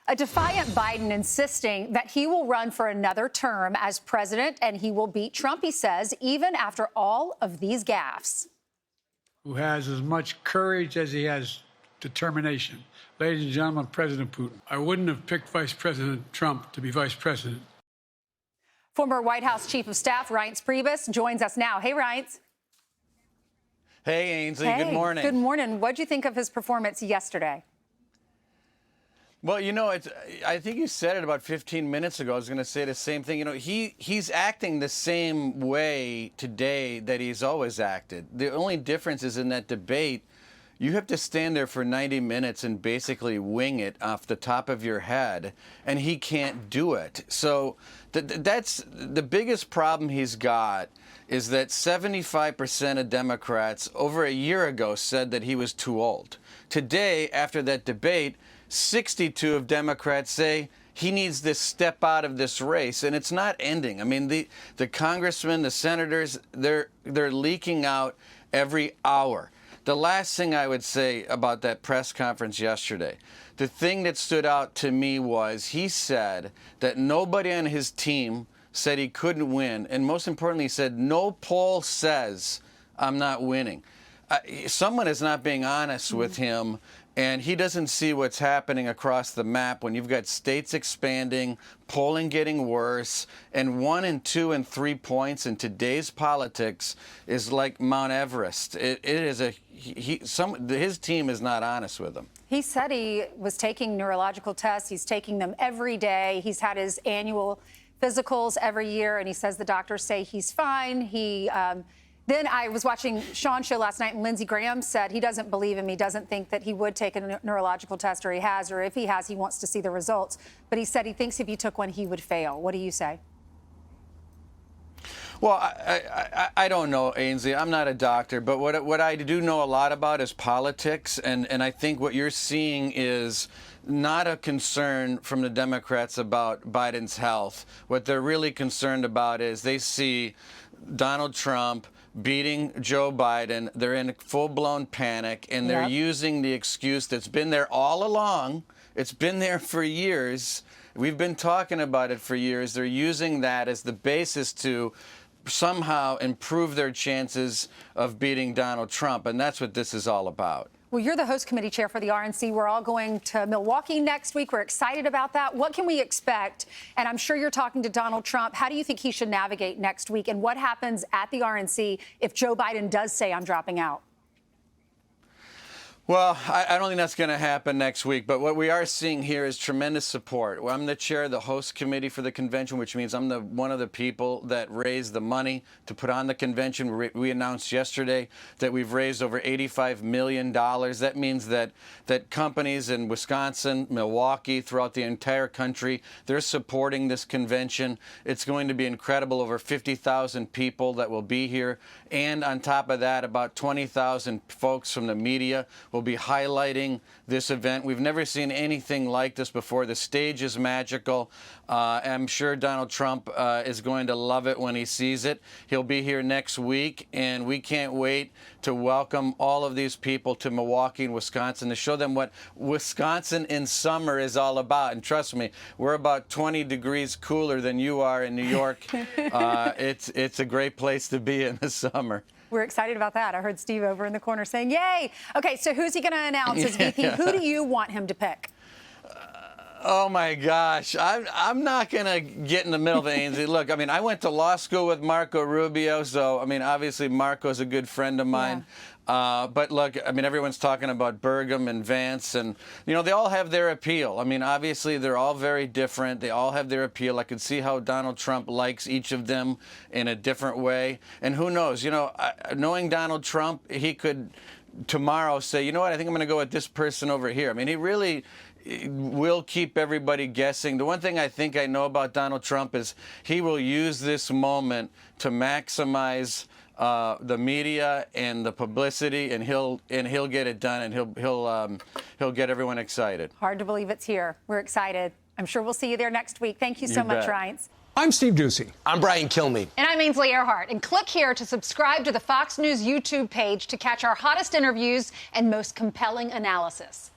A defiant Biden insisting that he will run for another term as president and he will beat Trump, he says, even after all of these gaffes. Who has as much courage as he has determination. Ladies and gentlemen, President Putin. I wouldn't have picked Vice President Trump to be vice president. Former White House Chief of Staff Reince Priebus joins us now. Hey, Reince. Hey, Ainsley. Hey, good morning. Good morning. What did you think of his performance yesterday? Well, you know, I think you said it about 15 minutes ago. I was going to say the same thing. You know, he's acting the same way today that he's always acted. The only difference is in that debate, you have to stand there for 90 minutes and basically wing it off the top of your head, and he can't do it. So that's the biggest problem he's got, is that 75% of Democrats over a year ago said that he was too old. Today, after that debate, 62 of Democrats say he needs to step out of this race, and it's not ending. I mean, the congressmen, the senators, they're leaking out every hour. The last thing I would say about that press conference yesterday, the thing that stood out to me was he said that nobody on his team said he couldn't win, and most importantly, he said no poll says I'm not winning. Someone is not being honest with him, and he doesn't see what's happening across the map when you've got states expanding, polling getting worse, and 1 and 2 and 3 points in today's politics is like Mount Everest. His team is not honest with him. He said he was taking neurological tests. He's taking them every day. He's had his annual physicals every year, and he says the doctors say he's fine. Then I was watching Sean's show last night, and Lindsey Graham said he doesn't believe him. He doesn't think that he would take a neurological test, or he has, or if he has, he wants to see the results. But he said he thinks if he took one, he would fail. What do you say? Well, I don't know, Ainsley. I'm not a doctor, but what I do know a lot about is politics, and I think what you're seeing is not a concern from the Democrats about Biden's health. What they're really concerned about is they see Donald Trump beating Joe Biden. They're in full-blown panic, and they're using the excuse that's been there all along. It's been there for years. We've been talking about it for years. They're using that as the basis to somehow improve their chances of beating Donald Trump, and that's what this is all about. Well, you're the host committee chair for the RNC. We're all going to Milwaukee next week. We're excited about that. What can we expect? And I'm sure you're talking to Donald Trump. How do you think he should navigate next week? And what happens at the RNC if Joe Biden does say I'm dropping out? Well, I don't think that's going to happen next week, but what we are seeing here is tremendous support. I'm the chair of the host committee for the convention, which means I'm one of the people that raised the money to put on the convention. We announced yesterday that we've raised over $85 million. That means that companies in Wisconsin, Milwaukee, throughout the entire country, they're supporting this convention. It's going to be incredible. Over 50,000 people that will be here. And on top of that, about 20,000 folks from the media will be highlighting this event. We've never seen anything like this before. The stage is magical. I'm sure Donald Trump is going to love it when he sees it. He'll be here next week, and we can't wait to welcome all of these people to Milwaukee and Wisconsin to show them what Wisconsin in summer is all about. And trust me, we're about 20 degrees cooler than you are in New York. It's a great place to be in the summer. We're excited about that. I heard Steve over in the corner saying, yay. Okay, so who's he going to announce as VP? Who do you want him to pick? Oh, my gosh. I'm not going to get in the middle of it, Ainsley. Look, I mean, I went to law school with Marco Rubio, so, I mean, obviously Marco's a good friend of mine. Yeah. But look, I mean, everyone's talking about Burgum and Vance, and, you know, they all have their appeal. I mean, obviously, they're all very different. They all have their appeal. I could see how Donald Trump likes each of them in a different way. And who knows, you know, knowing Donald Trump, he could tomorrow say, you know what, I think I'm going to go with this person over here. I mean, he really will keep everybody guessing. The one thing I think I know about Donald Trump is he will use this moment to maximize the media and the publicity, and he'll get it done, and he'll get everyone excited. Hard to believe it's here. We're excited. I'm sure we'll see you there next week. Thank you so much, Reince. I'm Steve Ducey. I'm Brian Kilmeade. And I'm Ainsley Earhardt. And click here to subscribe to the Fox News YouTube page to catch our hottest interviews and most compelling analysis.